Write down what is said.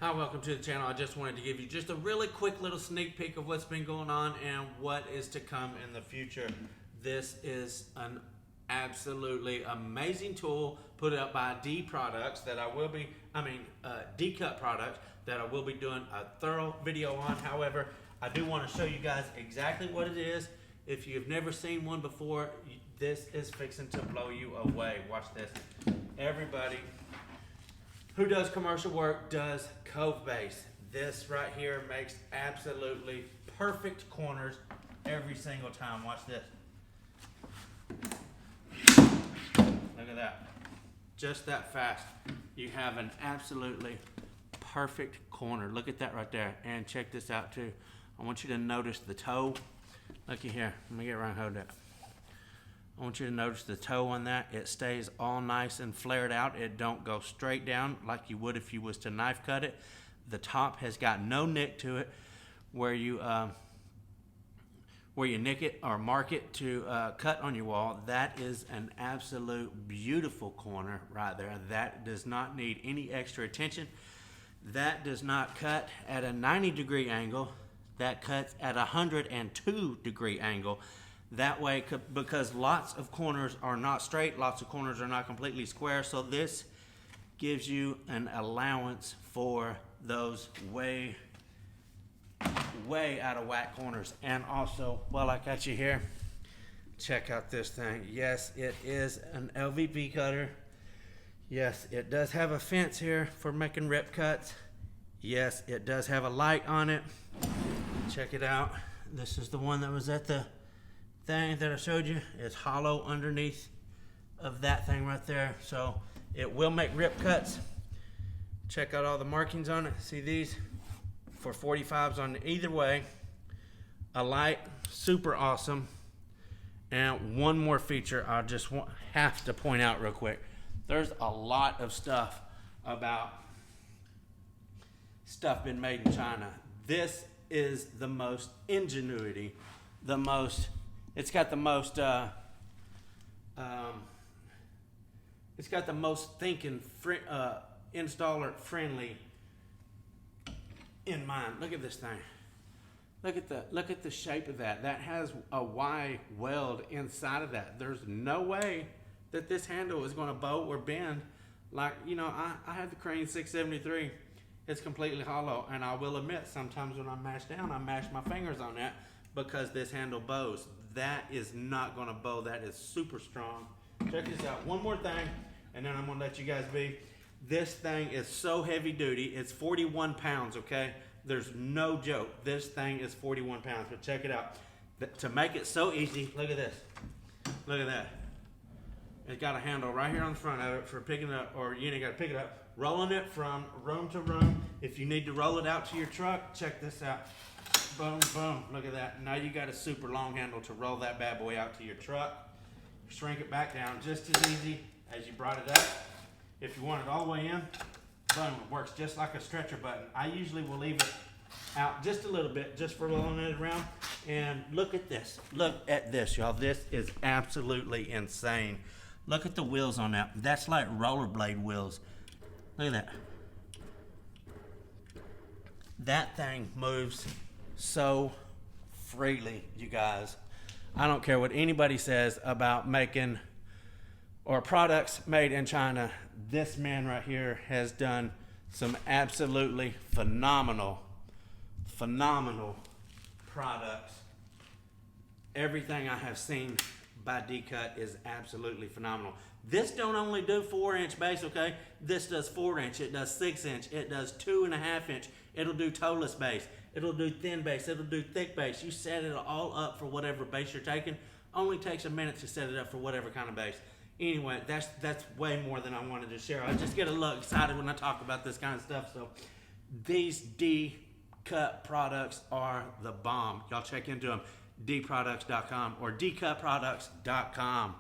Hi, welcome to the channel. I just wanted to give you just a really quick little sneak peek of what's been going on and what is to come in the future. This is an absolutely amazing tool put up by D Products that D Cut Products that I will be doing a thorough video on. However, I do want to show you guys exactly what it is. If you've never seen one before, this is fixing to blow you away. Watch this. Everybody who does commercial work does cove base. This right here makes absolutely perfect corners every single time. Watch this. Look at that. Just that fast. You have an absolutely perfect corner. Look at that right there. And check this out too. I want you to notice the toe. Looky here. Let me get around and hold that. I want you to notice the toe on that. It stays all nice and flared out. It don't go straight down like you would if you was to knife cut it. The top has got no nick to it where you nick it or mark it to cut on your wall. That is an absolute beautiful corner right there. That does not need any extra attention. That does not cut at a 90-degree angle. That cuts at a 102-degree angle. That way, because lots of corners are not straight, lots of corners are not completely square, so this gives you an allowance for those way out of whack corners. And also, while I got you here, check out this thing. Yes, it is an LVP cutter. Yes, it does have a fence here for making rip cuts. Yes, it does have a light on it. Check it out. This is the one that was at the thing that I showed you. It's hollow underneath of that thing right there, so it will make rip cuts. Check out all the markings on it. See these for 45s on either way. A light, super awesome. And one more feature I just have to point out real quick. There's a lot of stuff been made in China. This is the most ingenuity, it's got the most thinking installer friendly in mind. Look at this thing. Look at the shape of that. That has a Y weld inside of that. There's no way that this handle is going to bow or bend. Like, I have the Crane 673. It's completely hollow, and I will admit sometimes when I mash down, I mash my fingers on that because this handle bows. That is not going to bow. That is super strong. Check this out. One more thing, and then I'm going to let you guys be. This thing is so heavy duty. It's 41 pounds, okay? There's no joke. This thing is 41 pounds, but check it out. To make it so easy, look at this. Look at that. It's got a handle right here on the front of it for picking it up, or you ain't got to pick it up. Rolling it from room to room. If you need to roll it out to your truck, check this out. Boom, boom. Look at that. Now you got a super long handle to roll that bad boy out to your truck. Shrink it back down just as easy as you brought it up. If you want it all the way in, boom, it works just like a stretcher button. I usually will leave it out just a little bit just for rolling it around. And look at this. Look at this, y'all. This is absolutely insane. Look at the wheels on that. That's like rollerblade wheels. Look at that. That thing moves so freely, you guys. I don't care what anybody says about making or products made in China. This man right here has done some absolutely phenomenal products. Everything I have seen by D-Cut is absolutely phenomenal. This don't only do 4-inch base, okay? This does 4-inch, it does 6-inch, it does 2.5-inch. It'll do toeless base, it'll do thin base, it'll do thick base. You set it all up for whatever base you're taking. Only takes a minute to set it up for whatever kind of base. Anyway, that's way more than I wanted to share. I just get a little excited when I talk about this kind of stuff. So these D-Cut products are the bomb. Y'all check into them, dproducts.com or dcutproducts.com.